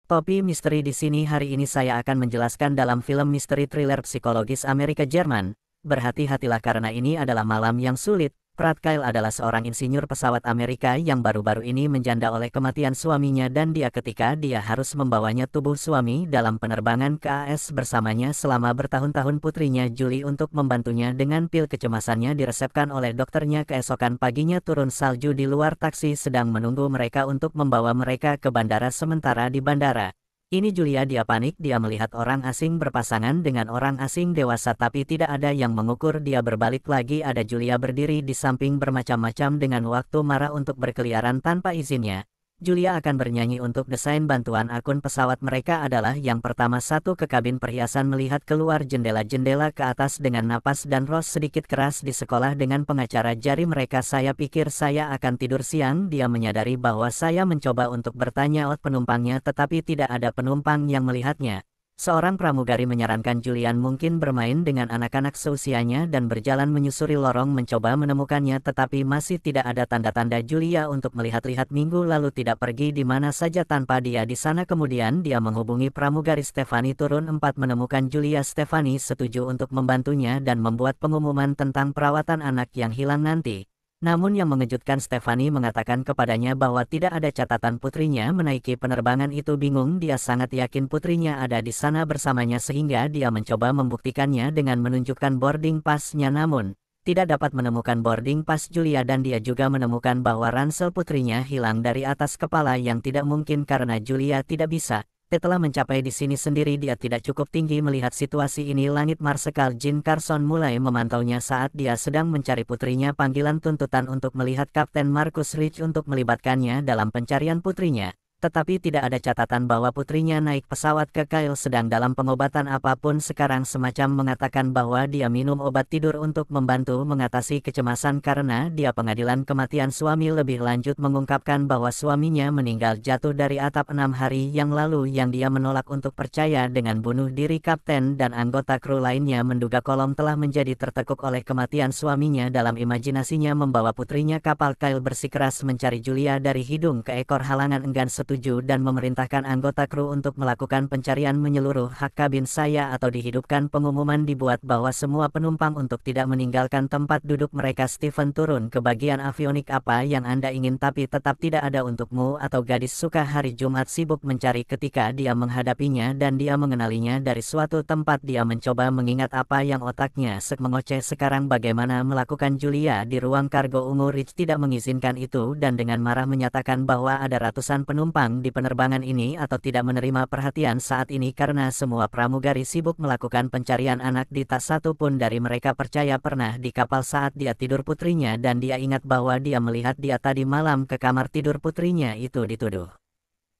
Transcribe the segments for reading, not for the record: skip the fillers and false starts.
Topi misteri di sini. Hari ini saya akan menjelaskan dalam film misteri thriller psikologis Amerika Jerman. Berhati-hatilah karena ini adalah malam yang sulit. Pratt Kyle adalah seorang insinyur pesawat Amerika yang baru-baru ini menjanda oleh kematian suaminya dan ketika dia harus membawanya tubuh suami dalam penerbangan ke AS bersamanya selama bertahun-tahun. Putrinya Julie untuk membantunya dengan pil kecemasannya diresepkan oleh dokternya. Keesokan paginya turun salju di luar, taksi sedang menunggu mereka untuk membawa mereka ke bandara. Sementara di bandara ini Julia, dia panik. Dia melihat orang asing berpasangan dengan orang asing dewasa tapi tidak ada yang mengukur. Dia berbalik lagi, ada Julia berdiri di samping bermacam-macam dengan waktu marah untuk berkeliaran tanpa izinnya. Julia akan bernyanyi untuk desain bantuan akun pesawat. Mereka adalah yang pertama satu ke kabin perhiasan melihat keluar jendela-jendela ke atas dengan napas dan Ross sedikit keras di sekolah dengan pengacara jari mereka. Saya pikir saya akan tidur siang. Dia menyadari bahwa saya mencoba untuk bertanya penumpangnya tetapi tidak ada penumpang yang melihatnya. Seorang pramugari menyarankan Julian mungkin bermain dengan anak-anak seusianya dan berjalan menyusuri lorong mencoba menemukannya tetapi masih tidak ada tanda-tanda Julia untuk melihat-lihat. Minggu lalu tidak pergi di mana saja tanpa dia di sana. Kemudian dia menghubungi pramugari Stephanie turun 4 menemukan Julia. Stephanie setuju untuk membantunya dan membuat pengumuman tentang perawatan anak yang hilang nanti. Namun yang mengejutkan, Stephanie mengatakan kepadanya bahwa tidak ada catatan putrinya menaiki penerbangan itu. Bingung, dia sangat yakin putrinya ada di sana bersamanya sehingga dia mencoba membuktikannya dengan menunjukkan boarding pass-nya namun tidak dapat menemukan boarding pass Julia dan dia juga menemukan bahwa ransel putrinya hilang dari atas kepala yang tidak mungkin karena Julia tidak bisa. Setelah mencapai di sini sendiri, dia tidak cukup tinggi melihat situasi ini. Langit Marsekal Jin Carson mulai memantaunya saat dia sedang mencari putrinya. Panggilan tuntutan untuk melihat Kapten Marcus Rich untuk melibatkannya dalam pencarian putrinya. Tetapi tidak ada catatan bahwa putrinya naik pesawat ke Kyle sedang dalam pengobatan apapun sekarang, semacam mengatakan bahwa dia minum obat tidur untuk membantu mengatasi kecemasan karena dia pengadilan kematian suami. Lebih lanjut mengungkapkan bahwa suaminya meninggal jatuh dari atap 6 hari yang lalu yang dia menolak untuk percaya dengan bunuh diri. Kapten dan anggota kru lainnya menduga Kolom telah menjadi tertekuk oleh kematian suaminya. Dalam imajinasinya membawa putrinya kapal Kyle bersikeras mencari Julia dari hidung ke ekor. Halangan enggan setuju dan memerintahkan anggota kru untuk melakukan pencarian menyeluruh hak kabin saya atau dihidupkan. Pengumuman dibuat bahwa semua penumpang untuk tidak meninggalkan tempat duduk mereka. Stephen turun ke bagian avionik. Apa yang Anda ingin tapi tetap tidak ada untukmu atau gadis suka hari Jumat sibuk mencari ketika dia menghadapinya dan dia mengenalinya dari suatu tempat. Dia mencoba mengingat apa yang otaknya mengoceh sekarang. Bagaimana melakukan Julia di ruang kargo ungu. Rich tidak mengizinkan itu dan dengan marah menyatakan bahwa ada ratusan penumpang di penerbangan ini atau tidak menerima perhatian saat ini karena semua pramugari sibuk melakukan pencarian anak. Tak satu pun dari mereka percaya pernah di kapal saat dia tidur putrinya dan dia ingat bahwa dia melihat dia tadi malam ke kamar tidur putrinya itu. Dituduh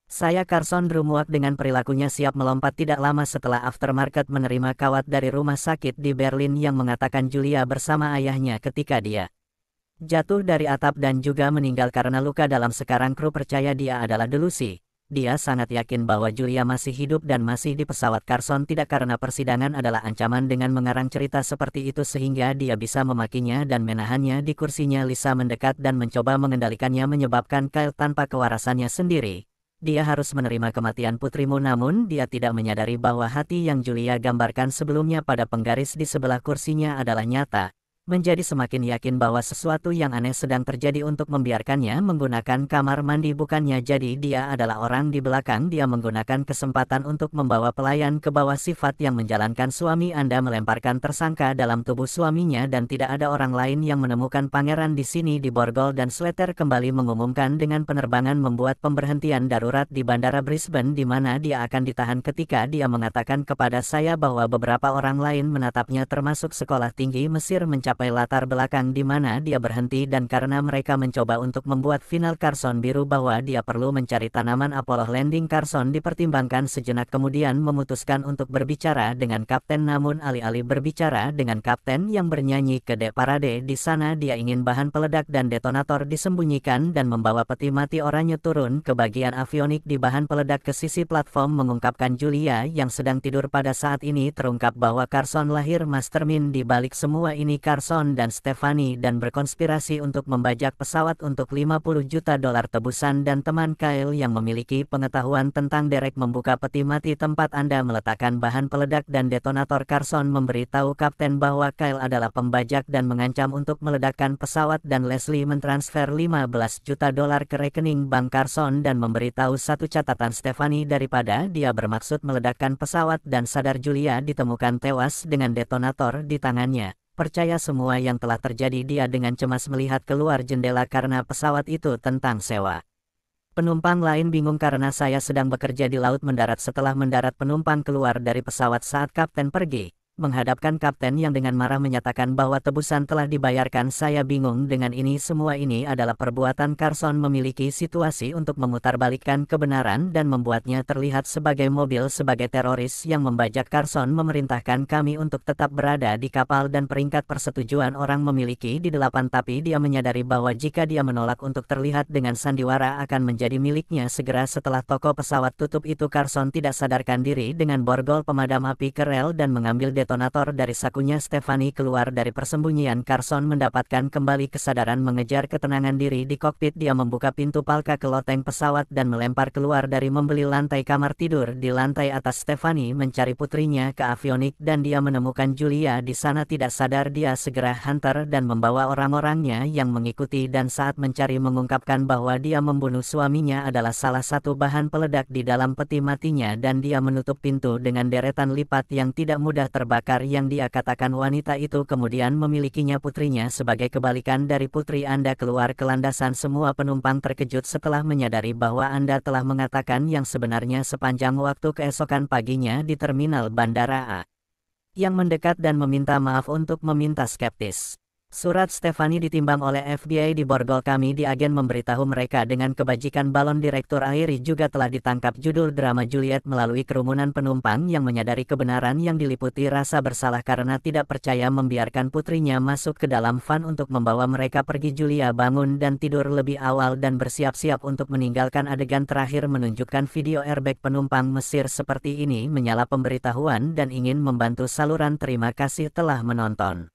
saya Carson bermuak dengan perilakunya siap melompat tidak lama setelah aftermarket menerima kawat dari rumah sakit di Berlin yang mengatakan Julia bersama ayahnya ketika dia jatuh dari atap dan juga meninggal karena luka dalam. Sekarang kru percaya dia adalah delusi. Dia sangat yakin bahwa Julia masih hidup dan masih di pesawat. Carson tidak karena persidangan adalah ancaman dengan mengarang cerita seperti itu sehingga dia bisa memakinya dan menahannya di kursinya. Lisa mendekat dan mencoba mengendalikannya menyebabkan Kyle tanpa kewarasannya sendiri. Dia harus menerima kematian putrimu namun dia tidak menyadari bahwa hati yang Julia gambarkan sebelumnya pada penggaris di sebelah kursinya adalah nyata. Menjadi semakin yakin bahwa sesuatu yang aneh sedang terjadi untuk membiarkannya menggunakan kamar mandi bukannya. Jadi dia adalah orang di belakang. Dia menggunakan kesempatan untuk membawa pelayan ke bawah. Sifat yang menjalankan suami Anda melemparkan tersangka dalam tubuh suaminya dan tidak ada orang lain yang menemukan pangeran di sini. Di Borgol dan Slater kembali mengumumkan dengan penerbangan membuat pemberhentian darurat di Bandara Brisbane di mana dia akan ditahan ketika dia mengatakan kepada saya bahwa beberapa orang lain menatapnya termasuk sekolah tinggi Mesir mencapai latar belakang di mana dia berhenti dan karena mereka mencoba untuk membuat final Carson biru bahwa dia perlu mencari tanaman Apollo Landing. Carson dipertimbangkan sejenak kemudian memutuskan untuk berbicara dengan kapten namun alih-alih berbicara dengan kapten yang bernyanyi ke parade di sana dia ingin bahan peledak dan detonator disembunyikan dan membawa peti mati oranye turun ke bagian avionik di bahan peledak ke sisi platform mengungkapkan Julia yang sedang tidur pada saat ini. Terungkap bahwa Carson lahir mastermind di balik semua ini. Carson Carson dan Stephanie dan berkonspirasi untuk membajak pesawat untuk $50 juta tebusan, dan teman Kyle yang memiliki pengetahuan tentang derek membuka peti mati tempat Anda meletakkan bahan peledak dan detonator. Carson memberitahu kapten bahwa Kyle adalah pembajak dan mengancam untuk meledakkan pesawat, dan Leslie mentransfer $15 juta ke rekening bank Carson dan memberitahu satu catatan Stephanie daripada dia bermaksud meledakkan pesawat, dan sadar Julia ditemukan tewas dengan detonator di tangannya. Percaya semua yang telah terjadi, dia dengan cemas melihat keluar jendela karena pesawat itu tentang sewa. Penumpang lain bingung karena saya sedang bekerja di laut mendarat. Setelah mendarat, penumpang keluar dari pesawat saat kapten pergi. Menghadapkan kapten yang dengan marah menyatakan bahwa tebusan telah dibayarkan. Saya bingung dengan ini semua. Ini adalah perbuatan Carson memiliki situasi untuk memutarbalikkan kebenaran dan membuatnya terlihat sebagai mobil sebagai teroris yang membajak. Carson memerintahkan kami untuk tetap berada di kapal dan peringkat persetujuan orang memiliki di 8, tapi dia menyadari bahwa jika dia menolak untuk terlihat dengan sandiwara akan menjadi miliknya segera setelah toko pesawat tutup itu. Carson tidak sadarkan diri dengan borgol pemadam api ke rel dan mengambil detonator dari sakunya. Stephanie keluar dari persembunyian. Carson mendapatkan kembali kesadaran mengejar ketenangan diri di kokpit. Dia membuka pintu palka ke loteng pesawat dan melempar keluar dari membeli lantai kamar tidur di lantai atas. Stephanie mencari putrinya ke avionik dan dia menemukan Julia di sana. Tidak sadar, dia segera hantar dan membawa orang-orangnya yang mengikuti, dan saat mencari mengungkapkan bahwa dia membunuh suaminya adalah salah satu bahan peledak di dalam peti matinya, dan dia menutup pintu dengan deretan lipat yang tidak mudah terbakar yang dia katakan wanita itu kemudian memilikinya putrinya. Sebagai kebalikan dari putri Anda keluar ke landasan. Semua penumpang terkejut setelah menyadari bahwa Anda telah mengatakan yang sebenarnya sepanjang waktu keesokan paginya di terminal bandara A. Yang mendekat dan meminta maaf untuk meminta skeptis. Surat Stephanie ditimbang oleh FBI di borgol kami. Di agen memberitahu mereka dengan kebajikan balon Direktur Airi juga telah ditangkap. Judul drama Juliet melalui kerumunan penumpang yang menyadari kebenaran yang diliputi rasa bersalah karena tidak percaya membiarkan putrinya masuk ke dalam van untuk membawa mereka pergi. Julia bangun dan tidur lebih awal dan bersiap-siap untuk meninggalkan. Adegan terakhir menunjukkan video airbag penumpang Mesir seperti ini menyala pemberitahuan dan ingin membantu saluran. Terima kasih telah menonton.